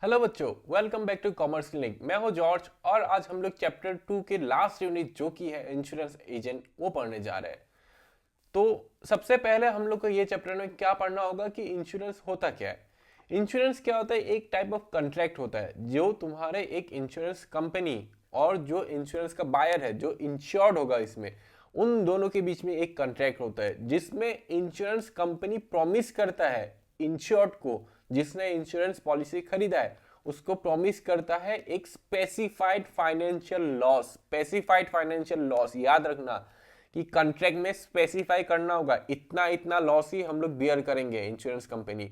Hello बच्चों, welcome back to commerce clinic. मैं हूं जॉर्ज और आज हम लोग चैप्टर 2 के लास्ट यूनिट जो कि है इंश्योरेंस एजेंट वो पढ़ने जा रहे हैं। तो सबसे पहले हम लोग को ये चैप्टर में क्या पढ़ना होगा कि इंश्योरेंस होता क्या है। इंश्योरेंस क्या होता है? एक टाइप ऑफ कॉन्ट्रैक्ट होता है जो तुम्हारे एक इंश्योरेंस कंपनी और जो इंश्योरेंस का बायर है, जो इंश्योर्ड होगा इसमें, उन दोनों के बीच में एक कॉन्ट्रैक्ट होता है जिसमें इंश्योरेंस कंपनी प्रॉमिस करता है इंश्योर्ड को, जिसने इंश्योरेंस पॉलिसी खरीदा है, उसको प्रॉमिस करता है एक specified financial loss. Specified financial loss याद रखना कि कॉन्ट्रैक्ट में स्पेसिफाई करना होगा, इतना इतना लॉस ही हम लोग बियर करेंगे इंश्योरेंस कंपनी।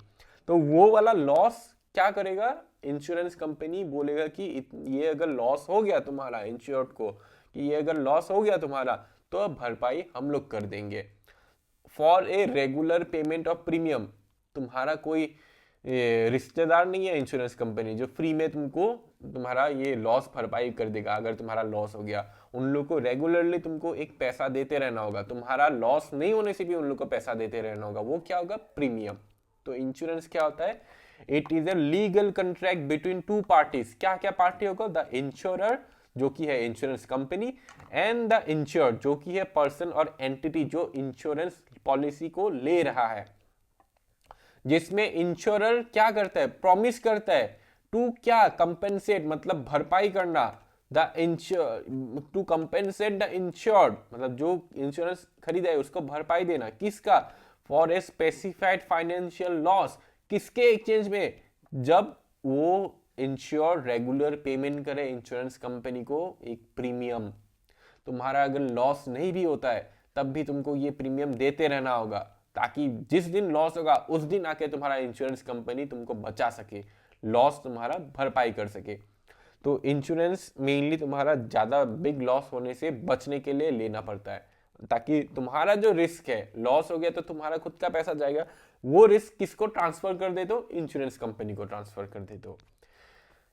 तो वो वाला लॉस क्या करेगा? इंश्योरेंस कंपनी बोलेगा कि ये अगर लॉस हो गया तुम्हारा इंश्योर्ड को, कि ये अगर लॉस हो गया तुम्हारा, तो भरपाई हम लोग कर देंगे for a regular payment of premium. तुम्हारा कोई रिश्तेदार नहीं है इंश्योरेंस कंपनी जो फ्री में तुमको तुम्हारा ये लॉस भरपाई कर देगा अगर तुम्हारा लॉस हो गया। उन लोग को रेगुलरली तुमको एक पैसा देते रहना होगा, तुम्हारा लॉस नहीं होने से भी उन लोग को पैसा देते रहना होगा। वो क्या होगा? प्रीमियम। तो इंश्योरेंस क्या होता है? It is a legal contract between two parties. क्या क्या पार्टी होगा? द इंश्योरर जो कि है insurance company, and the insured जो कि है पर्सन और एंटिटी जो इंश्योरेंस पॉलिसी को ले रहा है। जिसमें इंश्योरर क्या करता है? प्रॉमिस करता है टू क्या? कंपेंसेट मतलब भरपाई करना, the insure to compensate the insured मतलब जो इंश्योरेंस खरीदा है उसको भरपाई देना। किसका? For a specified financial loss. किसके एक्सचेंज में? जब वो इंश्योर रेगुलर पेमेंट करे इंश्योरेंस कंपनी को एक प्रीमियम। तुम्हारा अगर लॉस नहीं भी होता है तब भी तुमको ये प्रीमियम देते रहना होगा, ताकि जिस दिन लॉस होगा उस दिन आके तुम्हारा इंश्योरेंस कंपनी तुमको बचा सके, लॉस तुम्हारा भरपाई कर सके। तो इंश्योरेंस मेनली तुम्हारा ज्यादा बिग लॉस होने से बचने के लिए लेना पड़ता है, ताकि तुम्हारा जो रिस्क है, लॉस हो गया तो तुम्हारा खुद का पैसा जाएगा, वो रिस्क किसको ट्रांसफर कर दे? तो इंश्योरेंस कंपनी को ट्रांसफर कर दे। तो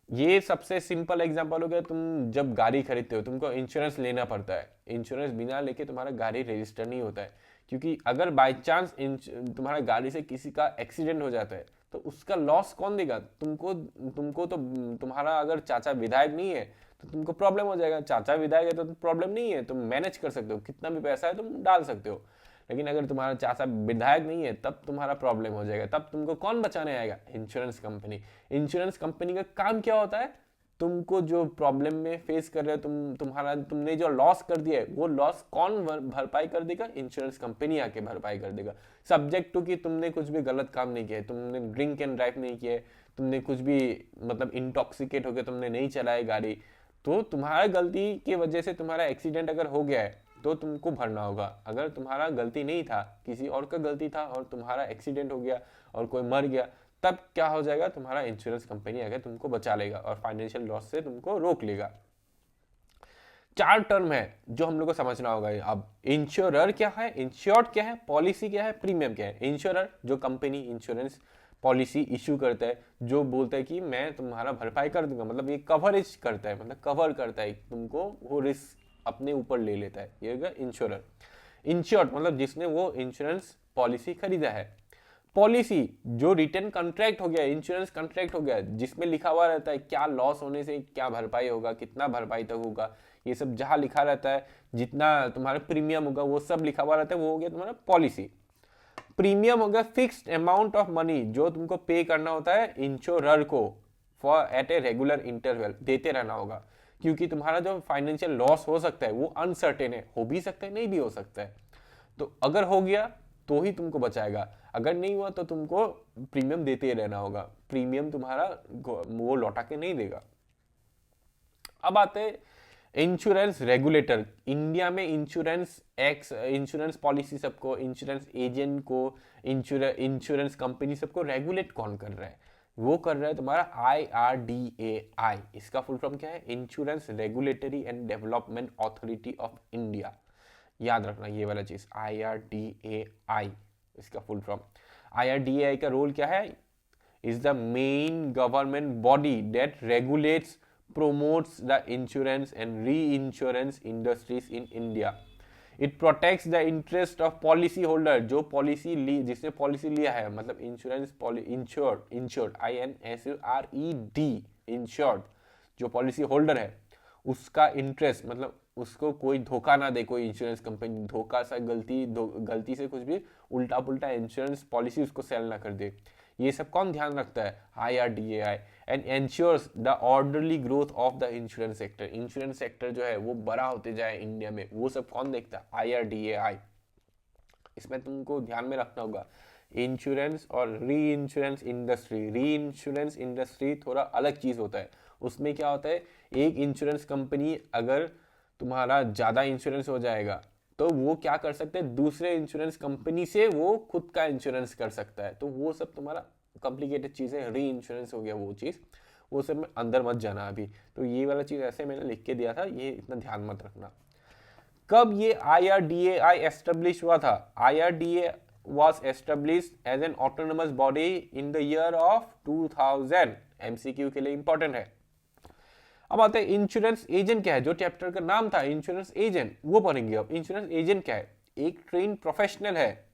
ये सबसे सिंपल एग्जांपल हो गया। तुम जब गाड़ी खरीदते हो तुमको इंश्योरेंस लेना पड़ता है। इंश्योरेंस बिना लेके तुम्हारा गाड़ी रजिस्टर नहीं होता है, क्योंकि अगर बाई चांस तुम्हारा गाड़ी से किसी का एक्सीडेंट हो जाता है तो उसका लॉस कौन देगा? तुमको। तुमको तो तुम्हारा अगर चाचा विधायक नहीं है तो तुमको प्रॉब्लम हो जाएगा। चाचा विधायक है तो प्रॉब्लम नहीं है, तुम मैनेज कर सकते हो, कितना भी पैसा है तुम डाल सकते हो। लेकिन अगर तुम्हारा चाचा विधायक नहीं है तब तुम्हारा प्रॉब्लम हो जाएगा। तब तुमको कौन बचाने आएगा? Insurance company. इंश्योरेंस कंपनी का काम क्या होता है? तुमको जो प्रॉब्लम में फेस कर रहे हो, तुमने जो लॉस कर दिया है वो लॉस कौन भरपाई कर देगा? इंश्योरेंस कंपनी आके भरपाई कर देगा। सब्जेक्ट टू कि तुमने कुछ भी गलत काम नहीं किया, तुमने ड्रिंक एंड ड्राइव नहीं किया, तुमने कुछ भी मतलब इंटॉक्सिकेट होकर तुमने नहीं चलाई गाड़ी, तो तुम्हारा गलती की वजह से तुम्हारा एक्सीडेंट अगर हो गया है तो तुमको भरना होगा। अगर तुम्हारा गलती नहीं था, किसी और का गलती था और तुम्हारा एक्सीडेंट हो गया और कोई मर गया, तब क्या हो जाएगा? तुम्हारा इंश्योरेंस कंपनी आगे तुमको बचा लेगा और फाइनेंशियल लॉस से तुमको रोक लेगा। चार टर्म है जो हम लोग को समझना होगा। अब इंश्योरर क्या है, इंश्योर्ड क्या है, पॉलिसी क्या है, प्रीमियम क्या है। इंश्योरर जो कंपनी इंश्योरेंस पॉलिसी इशू करता है, जो बोलता है कि मैं तुम्हारा भरपाई कर दूंगा, मतलब ये कवरेज करता है, मतलब कवर करता है तुमको, वो रिस्क अपने ऊपर ले लेता है, ये होगा इंश्योरर। इंश्योर्ड मतलब जिसने वो इंश्योरेंस पॉलिसी खरीदा है। पॉलिसी जो रिटर्न कॉन्ट्रैक्ट हो गया, इंश्योरेंस कॉन्ट्रैक्ट हो गया, जिसमें लिखा हुआ रहता है क्या लॉस होने से क्या भरपाई होगा, कितना भरपाई तक होगा, ये सब जहां लिखा रहता है, जितना तुम्हारा प्रीमियम होगा वो सब लिखा हुआ रहता है, वो हो गया तुम्हारा पॉलिसी। प्रीमियम हो गया फिक्स्ड अमाउंट ऑफ मनी जो तुमको पे करना होता है इंश्योरर को for at a regular interval, देते रहना होगा, क्योंकि तुम्हारा जो फाइनेंशियल लॉस हो सकता है वो अनसर्टेन है, हो भी सकता है नहीं भी हो सकता है। तो अगर हो गया तो ही तुमको बचाएगा, अगर नहीं हुआ तो तुमको प्रीमियम देते ही रहना होगा, प्रीमियम तुम्हारा वो लौटा के नहीं देगा। अब आते इंश्योरेंस रेगुलेटर। इंडिया में इंश्योरेंस एक्स इंश्योरेंस पॉलिसी सबको, इंश्योरेंस एजेंट को, इंश्योरेंस कंपनी सबको रेगुलेट कौन कर रहा है? वो कर रहा है तुम्हारा IRDAI। इसका फुल फॉर्म क्या है? Insurance regulatory and development authority of India. याद रखना ये वाला चीज, IRDAI इसका फुल फॉर्म। IRDAI का रोल क्या है? is the main government body that regulates, promotes the insurance and reinsurance industries in India. It protects the interest of policy holder, जो पॉलिसी ली, जिसने पॉलिसी लिया है, मतलब insurance insured, insured INSURED, insured जो policy holder है उसका interest, मतलब उसको कोई धोखा ना दे, कोई इंश्योरेंस कंपनी धोखा सा गलती से कुछ भी उल्टा पुल्टा इंश्योरेंस पॉलिसी उसको सेल ना कर दे। ये सब कौन ध्यान रखता है? IRDAI, and ensures the orderly growth of the insurance sector. Insurance sector जो है वो बड़ा होते जाए इंडिया में, वो सब कौन देखता है? IRDAI। इसमें तुमको ध्यान में रखना होगा इंश्योरेंस और री इंश्योरेंस इंडस्ट्री। री इंश्योरेंस इंडस्ट्री थोड़ा अलग चीज होता है। उसमें क्या होता है, एक इंश्योरेंस कंपनी अगर तुम्हारा ज्यादा इंश्योरेंस हो जाएगा तो वो क्या कर सकते हैं, दूसरे इंश्योरेंस कंपनी से वो खुद का इंश्योरेंस कर सकता है। तो वो सब तुम्हारा कॉम्प्लिकेटेड चीज है, री इंश्योरेंस हो गया वो चीज, वो सब में अंदर मत जाना अभी। तो ये वाला चीज ऐसे मैंने लिख के दिया था, ये इतना ध्यान मत रखना। कब ये IRDAI एस्टेब्लिश हुआ था? IRDAI was established as an autonomous body in the year of 2000। MCQ के लिए इंपॉर्टेंट है। अब आते हैं इंश्योरेंस एजेंट क्या है, जो चैप्टर का नाम था इंश्योरेंस एजेंट, वो पढ़ेंगे। अब इंश्योरेंस एजेंट क्या है? एक ट्रेन प्रोफेशनल है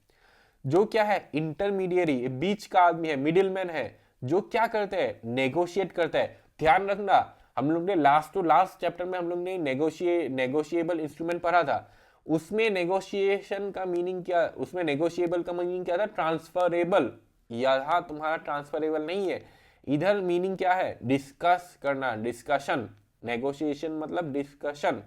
जो क्या है, इंटरमीडियरी, बीच का आदमी है, मिडिलमैन है, जो क्या करते हैं, नेगोशिएट करता है। ध्यान रखना, हम लोग ने लास्ट चैप्टर में हम लोग ने नेगोशिएबल इंस्ट्रूमेंट पढ़ा था। उसमें नेगोशिएशन का मीनिंग क्या, उसमें नेगोशिएबल का मीनिंग क्या था? ट्रांसफरेबल। यहाँ तुम्हारा ट्रांसफरेबल नहीं है, इधर मीनिंग क्या है? डिस्कस करना, डिस्कशन। नेगोशिएशन मतलब डिस्कशन।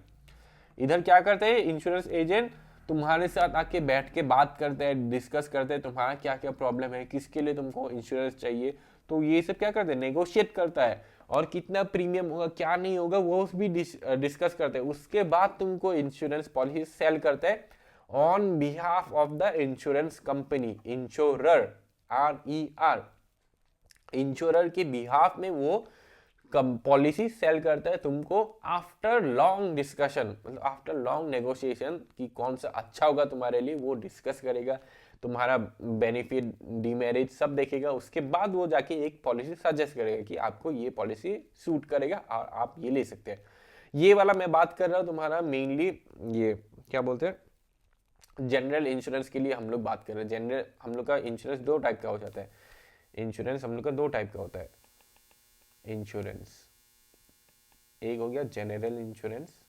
इधर क्या करते हैं इंश्योरेंस एजेंट, तुम्हारे साथ आके बैठ के बात करते हैं, डिस्कस करते हैं तुम्हारा क्या क्या प्रॉब्लम है, किसके लिए तुमको इंश्योरेंस चाहिए। तो ये सब क्या करते हैं, नेगोशिएट करता है, और कितना प्रीमियम होगा क्या नहीं होगा वो भी डिस्कस करते हैं। उसके बाद तुमको इंश्योरेंस पॉलिसी सेल करते हैं on behalf of the insurance company. Insurer, RER, insurer के बिहाफ में वो पॉलिसी सेल करता है तुमको आफ्टर लॉन्ग डिस्कशन, मतलब आफ्टर लॉन्ग नेगोशिएशन, कि कौन सा अच्छा होगा तुम्हारे लिए, वो डिस्कस करेगा, तुम्हारा बेनिफिट डीमेरिट सब देखेगा। उसके बाद वो जाके एक पॉलिसी सजेस्ट करेगा कि आपको ये पॉलिसी सूट करेगा और आप ये ले सकते हैं। ये वाला मैं बात कर रहा हूँ तुम्हारा मेनली, ये क्या बोलते हैं, जनरल इंश्योरेंस के लिए हम लोग बात कर रहे हैं। जनरल हम लोग का इंश्योरेंस दो टाइप का हो जाता है। इंश्योरेंस हम लोग का दो टाइप का होता है इंश्योरेंस, एक हो गया जनरल इंश्योरेंस,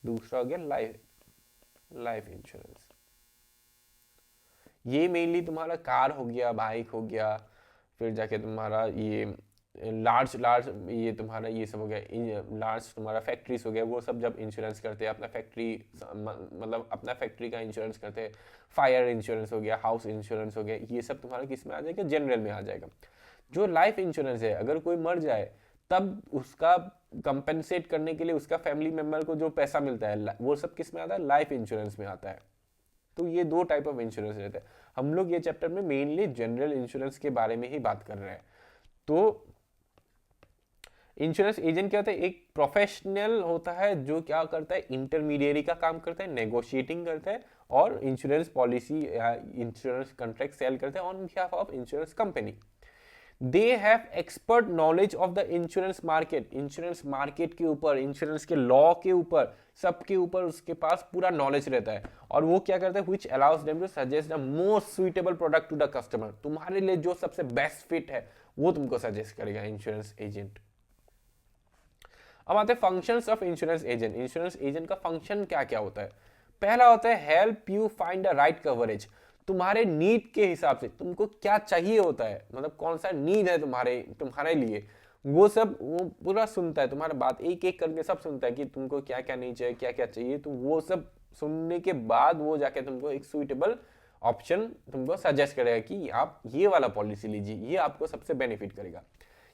दूसरा हो गया लाइफ इंश्योरेंस। ये मेनली तुम्हारा कार हो गया, बाइक हो गया, फिर जाके तुम्हारा ये लार्ज ये तुम्हारा ये सब हो गया, लार्ज तुम्हारा फैक्ट्रीज हो गया, वो सब जब इंश्योरेंस करते हैं अपना फैक्ट्री, मतलब अपना फैक्ट्री का इंश्योरेंस करते हैं। फायर इंश्योरेंस हो गया, हाउस इंश्योरेंस हो गया, ये सब तुम्हारा किस में आ जाएगा, जनरल में आ जाएगा। जो लाइफ इंश्योरेंस है, अगर कोई मर जाए तब उसका कंपेंसेट करने के लिए उसका फैमिली मेंबर को जो पैसा मिलता है, वो सब किस में आता है, लाइफ इंश्योरेंस में आता है। तो ये दो टाइप ऑफ इंश्योरेंस रहते हैं। हम लोग ये चैप्टर में मेनली जनरल इंश्योरेंस के बारे में ही बात कर रहे हैं। तो इंश्योरेंस एजेंट क्या होता है, एक प्रोफेशनल होता है जो क्या करता है, इंटरमीडियरी का काम करता है, नेगोशिएटिंग करता है, और इंश्योरेंस पॉलिसी या इंश्योरेंस कॉन्ट्रैक्ट सेल करते हैं on behalf of insurance company. They have expert knowledge of the insurance market. Insurance market के ऊपर, इंश्योरेंस के लॉ के ऊपर, सबके ऊपर उसके पास पूरा नॉलेज रहता है। और वो क्या करता है, which allows them to suggest the most suitable product to the customer. तुम्हारे लिए जो सबसे बेस्ट फिट है वो तुमको सजेस्ट करेगा इंश्योरेंस एजेंट। अब आते हैं functions of insurance agent. Insurance agent का फंक्शन क्या क्या होता है? पहला होता है help you find the right coverage. तुम्हारे नीड के हिसाब से तुमको क्या चाहिए होता है, मतलब कौन सा नीड है तुम्हारे लिए, वो सब वो पूरा सुनता है, तुम्हारा बात एक एक करके सब सुनता है कि तुमको क्या क्या नहीं चाहिए, क्या क्या चाहिए। तो वो सब सुनने के बाद वो जाके तुमको एक सुइटेबल ऑप्शन तुमको सजेस्ट करेगा कि आप ये वाला पॉलिसी लीजिए, ये आपको सबसे बेनिफिट करेगा।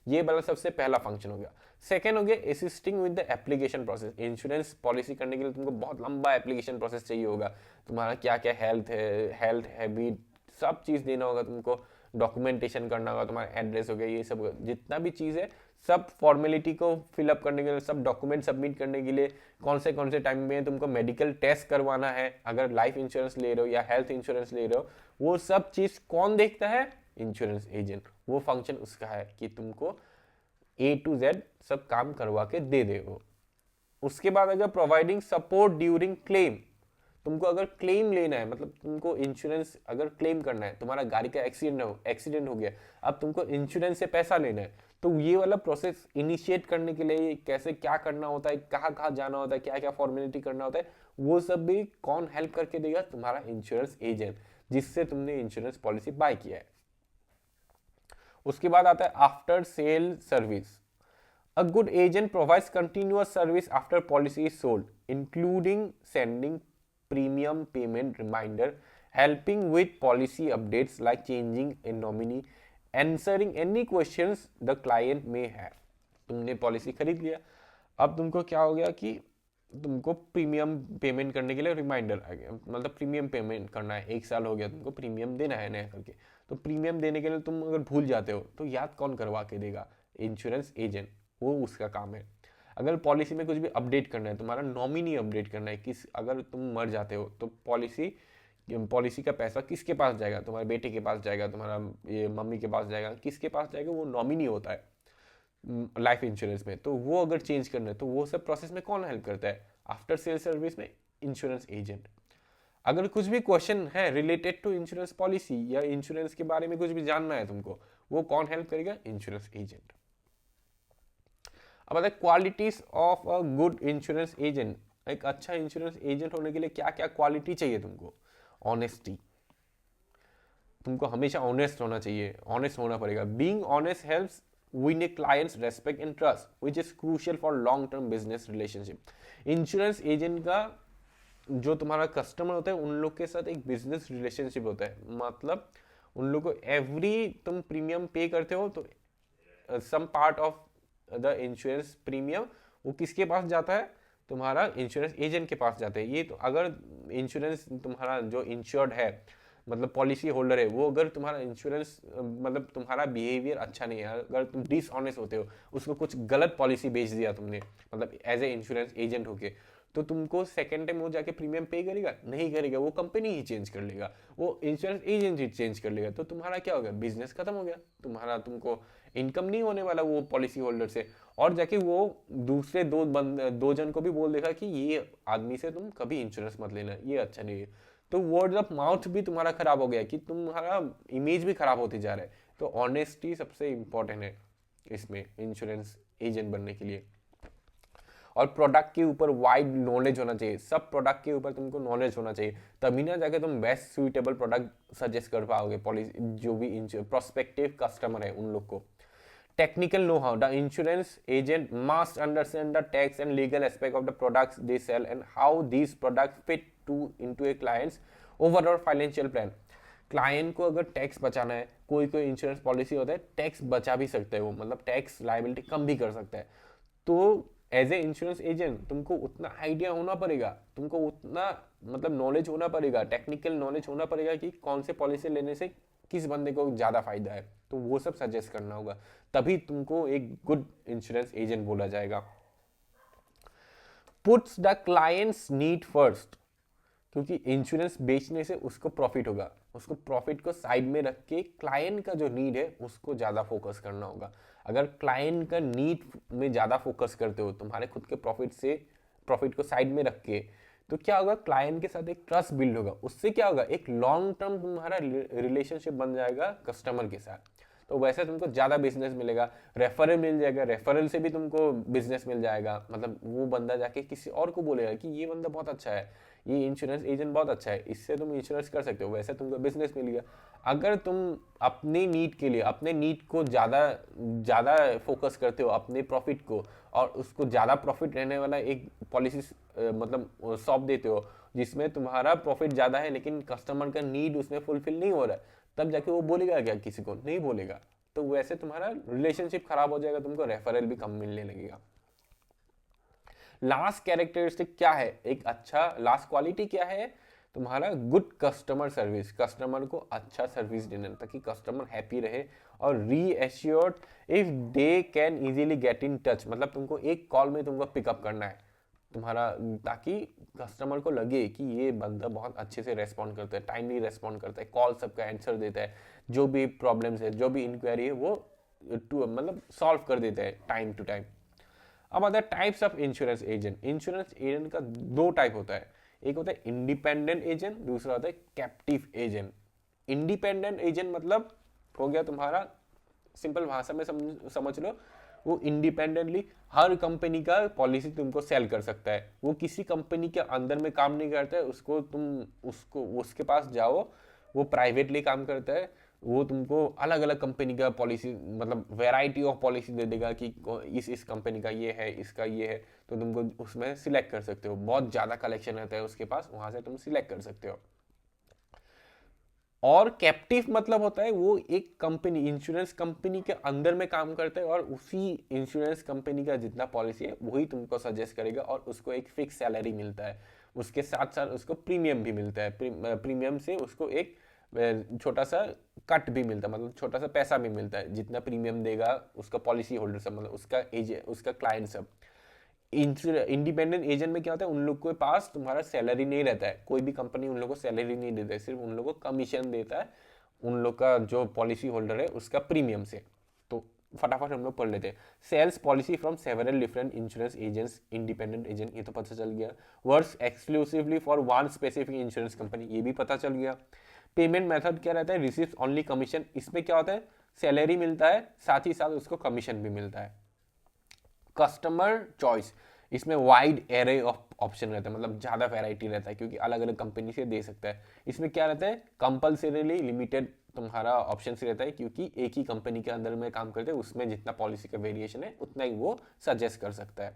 ये वाला सबसे पहला फंक्शन हो गया। सेकेंड हो गया assisting with the application process. Insurance policy करने के लिए तुमको बहुत लंबा एप्लीकेशन प्रोसेस चाहिए होगा। तुम्हारा क्या क्या हेल्थ है, हेल्थ हैबिट, सब चीज़ देना होगा तुमको, डॉक्यूमेंटेशन करना होगा, तुम्हारा एड्रेस हो गया, ये सब जितना भी चीज़ है सब फॉर्मेलिटी को फिलअप करने के लिए, सब डॉक्यूमेंट सबमिट करने के लिए, कौन से टाइम में तुमको मेडिकल टेस्ट करवाना है अगर लाइफ इंश्योरेंस ले रहे हो या हेल्थ इंश्योरेंस ले रहे हो, वो सब चीज़ कौन देखता है, इंश्योरेंस एजेंट। वो फंक्शन उसका है कि तुमको A to Z सब काम करवा के दे दे वो। उसके बाद अगर प्रोवाइडिंग सपोर्ट ड्यूरिंग क्लेम, तुमको अगर क्लेम लेना है, मतलब तुमको इंश्योरेंस अगर क्लेम करना है, तुम्हारा गाड़ी का एक्सीडेंट हो गया, अब तुमको इंश्योरेंस से पैसा लेना है, तो ये वाला प्रोसेस इनिशिएट करने के लिए कैसे क्या करना होता है, कहाँ कहाँ जाना होता है, क्या क्या फॉर्मेलिटी करना होता है, वो सब भी कौन हेल्प करके देगा? तुम्हारा इंश्योरेंस एजेंट, जिससे तुमने इंश्योरेंस पॉलिसी बाय किया है। उसके बाद आता है after sale service. A good agent provides continuous service after policy is sold, including sending premium payment reminder, helping with policy updates like changing a nominee, answering any questions the client may have. तुमने policy खरीद लिया, अब तुमको क्या हो गया कि तुमको प्रीमियम पेमेंट करने के लिए रिमाइंडर आ गया, मतलब प्रीमियम पेमेंट करना है, 1 साल हो गया तुमको प्रीमियम देना है नया करके, तो प्रीमियम देने के लिए तुम अगर भूल जाते हो तो याद कौन करवा के देगा? इंश्योरेंस एजेंट, वो उसका काम है। अगर पॉलिसी में कुछ भी अपडेट करना है, तुम्हारा नॉमिनी अपडेट करना है, किस अगर तुम मर जाते हो तो पॉलिसी का पैसा किसके पास जाएगा? तुम्हारे बेटे के पास जाएगा, तुम्हारा ये मम्मी के पास जाएगा, किसके पास जाएगा? वो नॉमिनी होता है लाइफ इंश्योरेंस में, तो वो अगर चेंज करना है तो वो सब प्रोसेस में कौन हेल्प करता है? आफ्टर सेल सर्विस में इंश्योरेंस एजेंट। अगर कुछ भी क्वेश्चन है रिलेटेड टू इंश्योरेंस पॉलिसी या इंश्योरेंस के बारे में कुछ भी जानना है तुमको, वो कौन हेल्प करेगा? Insurance agent. अब आता है qualities of a good insurance agent. एक अच्छा इंश्योरेंस एजेंट होने के लिए क्या क्या क्वालिटी चाहिए तुमको? ऑनेस्टी, तुमको हमेशा ऑनेस्ट होना चाहिए, ऑनेस्ट होना पड़ेगा। Being honest helps win a client's respect and trust, which is crucial for long term business relationship. Insurance agent का जो तुम्हारा कस्टमर होता है उन लोग के साथ एक बिजनेस रिलेशनशिप होता है, मतलब उन लोग को एवरी तुम प्रीमियम पे करते हो तो some part of the insurance premium वो किसके पास जाता है? तुम्हारा इंश्योरेंस एजेंट के पास जाता है। ये तो अगर इंश्योरेंस तुम्हारा जो इंश्योर्ड है, मतलब पॉलिसी होल्डर है, वो अगर तुम्हारा इंश्योरेंस मतलब तुम्हारा बिहेवियर अच्छा नहीं है, अगर तुम डिसऑनेस्ट होते हो, उसको कुछ गलत पॉलिसी बेच दिया तुमने, मतलब एज ए इंश्योरेंस एजेंट होके, तो तुमको सेकेंड टाइम वो जाके प्रीमियम पे करेगा? नहीं करेगा, वो कंपनी ही चेंज कर लेगा, वो इंश्योरेंस एजेंट ही चेंज कर लेगा। तो तुम्हारा क्या हो गया? बिजनेस खत्म हो गया, तुमको इनकम नहीं होने वाला वो पॉलिसी होल्डर से, और जाके वो दूसरे दो जन को भी बोल देगा कि ये आदमी से तुम कभी इंश्योरेंस मत लेना, ये अच्छा नहीं है। तो वर्ड ऑफ माउथ भी तुम्हारा खराब हो गया कि तुम्हारा इमेज भी खराब होती जा रहा है। तो ऑनेस्टी सबसे इंपॉर्टेंट है इसमें इंश्योरेंस एजेंट बनने के लिए। और प्रोडक्ट के ऊपर वाइड नॉलेज होना चाहिए, सब प्रोडक्ट के ऊपर तुमको नॉलेज होना चाहिए, तभी ना जाके तुम बेस्ट सुइटेबल प्रोडक्ट सजेस्ट कर पाओगे पॉलिसी जो भी प्रोस्पेक्टिव कस्टमर है उन लोग को। Technical know-how. The insurance agent must understand the tax and legal aspect of the products they sell and how these products fit into a client's overall financial plan. Client को अगर tax बचाना है, कोई कोई इंश्योरेंस पॉलिसी होता है tax बचा भी सकता है वो, मतलब टैक्स लायबिलिटी कम भी कर सकता है। तो एज ए इंश्योरेंस एजेंट तुमको उतना आइडिया होना पड़ेगा, तुमको उतना मतलब नॉलेज होना पड़ेगा, टेक्निकल नॉलेज होना पड़ेगा कि कौन से पॉलिसी लेने से किस बंदे को ज़्यादा फायदा है, तो वो सब सजेस्ट करना होगा, तभी तुमको एक गुड इंश्योरेंस एजेंट बोला जाएगा। Puts the clients need first, क्योंकि इंश्योरेंस बेचने से उसको प्रॉफिट होगा, उसको प्रॉफिट को साइड में रख के क्लाइंट का जो नीड है उसको ज़्यादा फोकस करना होगा। अगर क्लाइंट का नीड में ज़्यादा फोकस करते हो तुम्हारे खुद के प्रॉफिट को साइड में रख के, तो क्या होगा? क्लाइंट के साथ एक ट्रस्ट बिल्ड होगा, उससे क्या होगा? एक लॉन्ग टर्म तुम्हारा रिलेशनशिप बन जाएगा कस्टमर के साथ, तो वैसे तुमको ज़्यादा बिजनेस मिलेगा, रेफरल मिल जाएगा, रेफरल से भी तुमको बिजनेस मिल जाएगा, मतलब वो बंदा जाके किसी और को बोलेगा कि ये बंदा बहुत अच्छा है, ये इंश्योरेंस एजेंट बहुत अच्छा है, इससे तुम इंश्योरेंस कर सकते हो, वैसे तुमको बिजनेस मिलेगा। अगर तुम अपने नीड के लिए अपने नीड को ज़्यादा फोकस करते हो, अपने प्रॉफिट को, और उसको ज़्यादा प्रॉफिट रहने वाला एक पॉलिसी मतलब सौंप देते हो जिसमें तुम्हारा प्रॉफिट ज़्यादा है लेकिन कस्टमर का नीड उसमें फुलफिल नहीं हो रहा है, तब जाके वो बोलेगा क्या? किसी को नहीं बोलेगा। तो वैसे तुम्हारा रिलेशनशिप खराब हो जाएगा, तुमको रेफरल भी कम मिलने लगेगा। लास्ट कैरेक्टरिस्टिक क्या है? एक अच्छा लास्ट क्वालिटी क्या है? तुम्हारा गुड कस्टमर सर्विस, कस्टमर को अच्छा सर्विस देना ताकि कस्टमर हैप्पी रहे और reassured if they can easily get in touch, मतलब तुमको एक कॉल में तुमको पिकअप करना है तुम्हारा, ताकि कस्टमर को लगे कि ये बंदा बहुत अच्छे से रेस्पॉन्ड करता है, टाइमली रेस्पॉन्ड करता है, कॉल सबका आंसर देता है, जो भी प्रॉब्लम्स है जो भी इंक्वायरी है वो मतलब सॉल्व कर देता है टाइम टू टाइम। अब आता है types of insurance agent. Insurance agent का दो टाइप होता है, एक होता है इंडिपेंडेंट एजेंट, दूसरा होता है कैप्टिव एजेंट। इंडिपेंडेंट एजेंट मतलब हो गया तुम्हारा, सिंपल भाषा में समझ लो, वो इंडिपेंडेंटली हर कंपनी का पॉलिसी तुमको सेल कर सकता है। वो किसी कंपनी के अंदर में काम नहीं करता है, उसको उसके पास जाओ, वो प्राइवेटली काम करता है, वो तुमको अलग अलग कंपनी का पॉलिसी, मतलब वैरायटी ऑफ पॉलिसी दे देगा कि इस कंपनी का ये है, इसका ये है, तो तुमको उसमें सिलेक्ट कर सकते हो। बहुत ज़्यादा कलेक्शन रहता है उसके पास, वहाँ से तुम सिलेक्ट कर सकते हो। और कैप्टिव मतलब होता है वो एक कंपनी, इंश्योरेंस कंपनी के अंदर में काम करता है और उसी इंश्योरेंस कंपनी का जितना पॉलिसी है वही तुमको सजेस्ट करेगा और उसको एक फिक्स सैलरी मिलता है, उसके साथ साथ उसको प्रीमियम भी मिलता है। प्रीमियम से उसको एक छोटा सा कट भी मिलता है, मतलब छोटा सा पैसा भी मिलता है, जितना प्रीमियम देगा उसका पॉलिसी होल्डर सब, मतलब उसका क्लाइंट सब। इंडिपेंडेंट एजेंट में क्या होता है, उन लोग के पास तुम्हारा सैलरी नहीं रहता है, कोई भी कंपनी उन लोग को सैलरी नहीं देता है, सिर्फ उन लोग को कमीशन देता है उन लोग का जो पॉलिसी होल्डर है उसका प्रीमियम से। तो फटाफट हम लोग पढ़ लेते हैं। Sales policy from several different insurance agents, independent agent, ये तो पता चल गया। Works exclusively for one specific insurance company, ये भी पता चल गया। पेमेंट मेथड क्या रहता है, रिसीव्स ओनली कमीशन, इसमें क्या होता है, सैलरी मिलता है साथ ही साथ उसको कमीशन भी मिलता है। कस्टमर चॉइस, इसमें वाइड एरे ऑफ ऑप्शन रहता है, मतलब ज़्यादा वैरायटी रहता है क्योंकि अलग अलग कंपनी से दे सकता है। इसमें क्या रहता है, कंपल्सरीली लिमिटेड तुम्हारा ऑप्शन रहता है क्योंकि एक ही कंपनी के अंदर में काम करते हैं, उसमें जितना पॉलिसी का वेरिएशन है उतना ही वो सजेस्ट कर सकता है।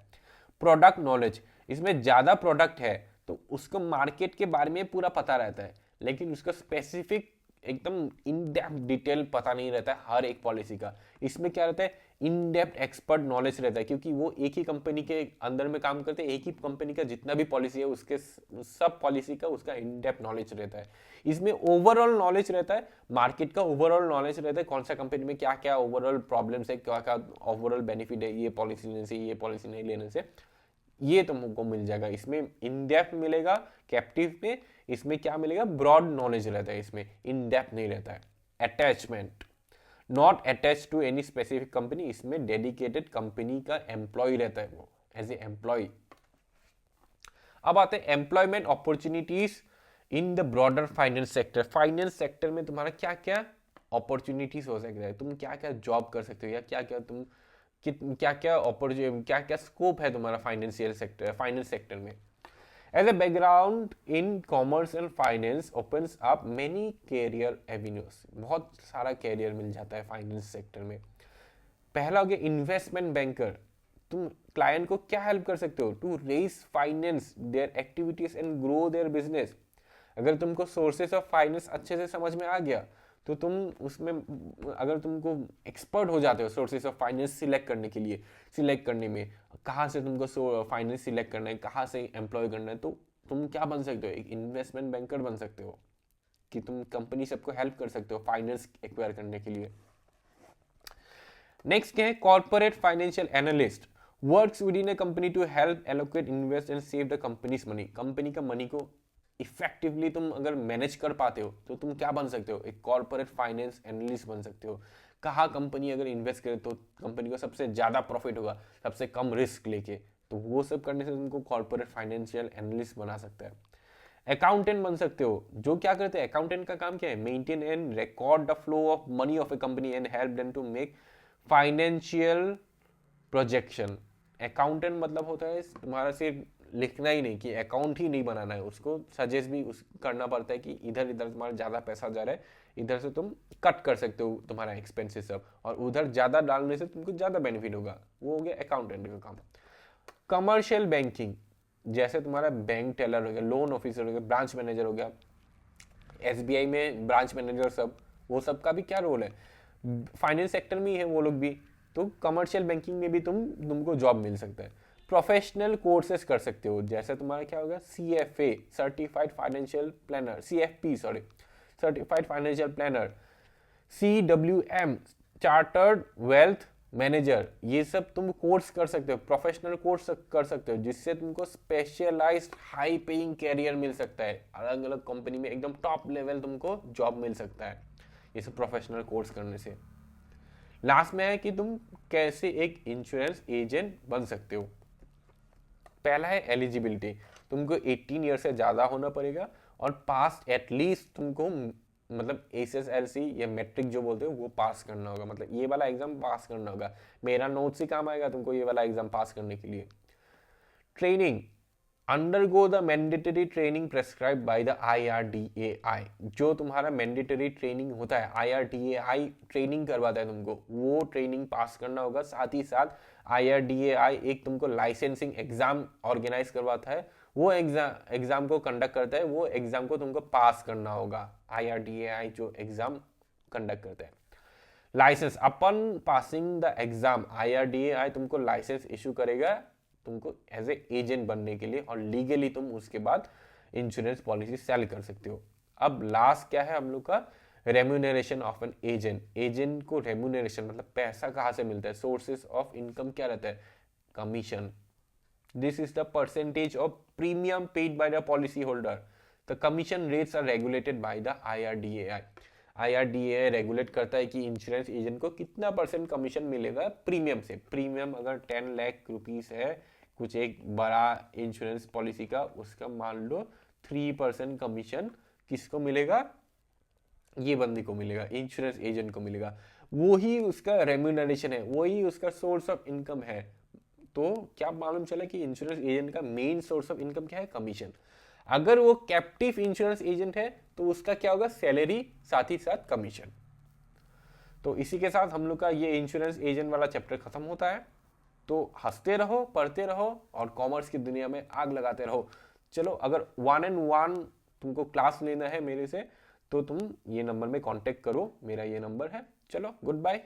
प्रोडक्ट नॉलेज, इसमें ज़्यादा प्रोडक्ट है तो उसको मार्केट के बारे में पूरा पता रहता है, लेकिन उसका स्पेसिफिक एकदम इन डेप्थ डिटेल पता नहीं रहता है हर एक पॉलिसी का। इसमें क्या रहता है, इन डेप्थ एक्सपर्ट नॉलेज रहता है क्योंकि वो एक ही कंपनी के अंदर में काम करते हैं, एक ही कंपनी का जितना भी पॉलिसी है उसके सब पॉलिसी का उसका इन डेप्थ नॉलेज रहता है। इसमें ओवरऑल नॉलेज रहता है, मार्केट का ओवरऑल नॉलेज रहता है, कौन सा कंपनी में क्या क्या ओवरऑल प्रॉब्लम्स है, क्या क्या ओवरऑल बेनिफिट है ये पॉलिसी लेने से, ये पॉलिसी नहीं लेने से, ये तुमको मिल जाएगा। इसमें इन डेप्थ मिलेगा कैप्टिव में, इसमें क्या मिलेगा, ब्रॉड नॉलेज रहता है, इसमें इन डेप्थ नहीं रहता है। Attachment, not attach to any specific company, इसमें डेडिकेटेड कंपनी का एम्प्लॉय रहता है, वो एज ए एम्प्लॉय। अब आते हैं employment opportunities in the broader finance sector. Finance sector में तुम्हारा क्या क्या अपॉर्चुनिटीज हो सकता है, तुम क्या क्या जॉब कर सकते हो या क्या क्या तुम क्या क्या स्कोप है तुम्हारा फाइनेंशियल सेक्टर, फाइनेंस सेक्टर में। As a background in commerce and finance opens up many career avenues, बहुत सारा कैरियर मिल जाता है फाइनेंस सेक्टर में। पहला हो गया इन्वेस्टमेंट बैंकर, तुम क्लाइंट को क्या हेल्प कर सकते हो, to raise finance their activities and grow their business. अगर तुमको सोर्सेस ऑफ फाइनेंस अच्छे से समझ में आ गया तो तुम उसमें, अगर तुमको एक्सपर्ट हो जाते हो सोर्सेस ऑफ फाइनेंस सिलेक्ट करने के लिए, सिलेक्ट करने में कहाँ से तुमको फाइनेंस सिलेक्ट करना है, कहाँ से एम्प्लॉय करना है, तो तुम क्या बन सकते हो, एक इन्वेस्टमेंट बैंकर बन सकते हो कि तुम कंपनी सबको हेल्प कर सकते हो फाइनेंस एक्वायर करने के लिए। नेक्स्ट क्या है, corporate financial analyst, works with in a company to help allocate, invest and save the company's money. Company का मनी को इफेक्टिवली तुम अगर मैनेज कर पाते हो तो तुम क्या बन सकते हो, एक कॉर्पोरेट फाइनेंस एनालिस्ट बन सकते हो। कहाँ कंपनी अगर इन्वेस्ट करे तो कंपनी को सबसे ज़्यादा प्रॉफिट होगा, सबसे कम रिस्क लेके, तो वो सब करने से तुमको कॉर्पोरेट फाइनेंशियल एनालिस्ट बना सकता है। अकाउंटेंट बन सकते हो, जो क्या करते हैं, अकाउंटेंट का काम क्या है, maintain and record the flow of money of a company and help them to make financial projection. Accountant मतलब होता है तुम्हारा सिर्फ लिखना ही नहीं कि अकाउंट ही नहीं बनाना है, उसको सजेस्ट भी करना पड़ता है कि इधर इधर तुम्हारा ज़्यादा पैसा जा रहा है, इधर से तुम कट कर सकते हो तुम्हारा एक्सपेंसेस सब, और उधर ज़्यादा डालने से तुमको ज़्यादा बेनिफिट होगा, वो हो गया अकाउंटेंट का काम। कमर्शियल बैंकिंग, जैसे तुम्हारा बैंक टेलर हो गया, लोन ऑफिसर हो गया, ब्रांच मैनेजर हो गया, SBI में ब्रांच मैनेजर सब, वो सब का भी क्या रोल है, फाइनेंस सेक्टर में ही है वो लोग भी, तो कमर्शियल बैंकिंग में भी तुमको जॉब मिल सकता है। प्रोफेशनल कोर्सेज कर सकते हो, जैसे तुम्हारा क्या होगा, CFA certified financial planner, CFP sorry certified financial planner, CWM chartered wealth manager, ये सब तुम कोर्स कर सकते हो, प्रोफेशनल कोर्स कर सकते हो, जिससे तुमको स्पेशलाइज्ड हाई पेइंग कैरियर मिल सकता है, अलग अलग कंपनी में एकदम टॉप लेवल तुमको जॉब मिल सकता है ये सब प्रोफेशनल कोर्स करने से। लास्ट में है कि तुम कैसे एक इंश्योरेंस एजेंट बन सकते हो। पहला है एलिजिबिलिटी, तुमको 18 ईयर से ज़्यादा होना पड़ेगा और पास एटलीस्ट तुमको मतलब एसएसएलसी या मैट्रिक जो बोलते हो वो पास करना होगा, मतलब ये वाला एग्जाम पास करना होगा। मेरा नोट्स ही काम आएगा तुमको ये वाला एग्जाम पास करने के लिए। Training, undergo the mandatory training prescribe bye the IRDAI। जो तुम्हारा मैंडेटरी ट्रेनिंग होता है, IRDAI ट्रेनिंग करवाता है तुमको, वो ट्रेनिंग पास करना होगा। साथ ही साथ IRDAI एक तुमको लाइसेंसिंग एग्जाम ऑर्गेनाइज करवाता है, वो एग्जाम को कंडक्ट करता है, वो एग्जाम को तुमको पास करना होगा। IRDAI जो एग्जाम कंडक्ट करता है। License, upon passing the exam IRDAI तुमको लाइसेंस इशू करेगा तुमको एज ए एजेंट बनने के लिए, और लीगली तुम उसके बाद इंश्योरेंस पॉलिसी सेल कर सकते हो। अब लास्ट क्या है हम लोग का, remuneration of an agent. Agent को रेम्यूनरेशन मतलब पैसा कहाँ से मिलता है, सोर्सेस ऑफ इनकम क्या रहता है, commission. This is the percentage of premium paid by the policy holder. The commission rates are regulated by the IRDAI। IRDAI regulate करता है कि इंश्योरेंस एजेंट को कितना परसेंट कमीशन मिलेगा प्रीमियम से। प्रीमियम अगर 10 लाख रुपीस है कुछ एक बड़ा इंश्योरेंस पॉलिसी का, उसका मान लो 3% कमीशन किसको मिलेगा, ये बंदी को मिलेगा, इंश्योरेंस एजेंट को मिलेगा। वो ही उसका रेम्यूनरेशन है, वही उसका सोर्स ऑफ इनकम है। तो क्या मालूम चला कि इंश्योरेंस एजेंट का मेन सोर्स ऑफ इनकम क्या है, कमीशन। अगर वो कैप्टिव इंश्योरेंस एजेंट है तो उसका क्या होगा, सैलरी साथ ही साथ कमीशन। तो इसी के साथ हम लोग का ये इंश्योरेंस एजेंट वाला चैप्टर खत्म होता है। तो हंसते रहो, पढ़ते रहो और कॉमर्स की दुनिया में आग लगाते रहो। चलो, अगर 1-on-1 तुमको क्लास लेना है मेरे से तो तुम ये नंबर में कांटेक्ट करो, मेरा ये नंबर है। चलो, गुड बाय।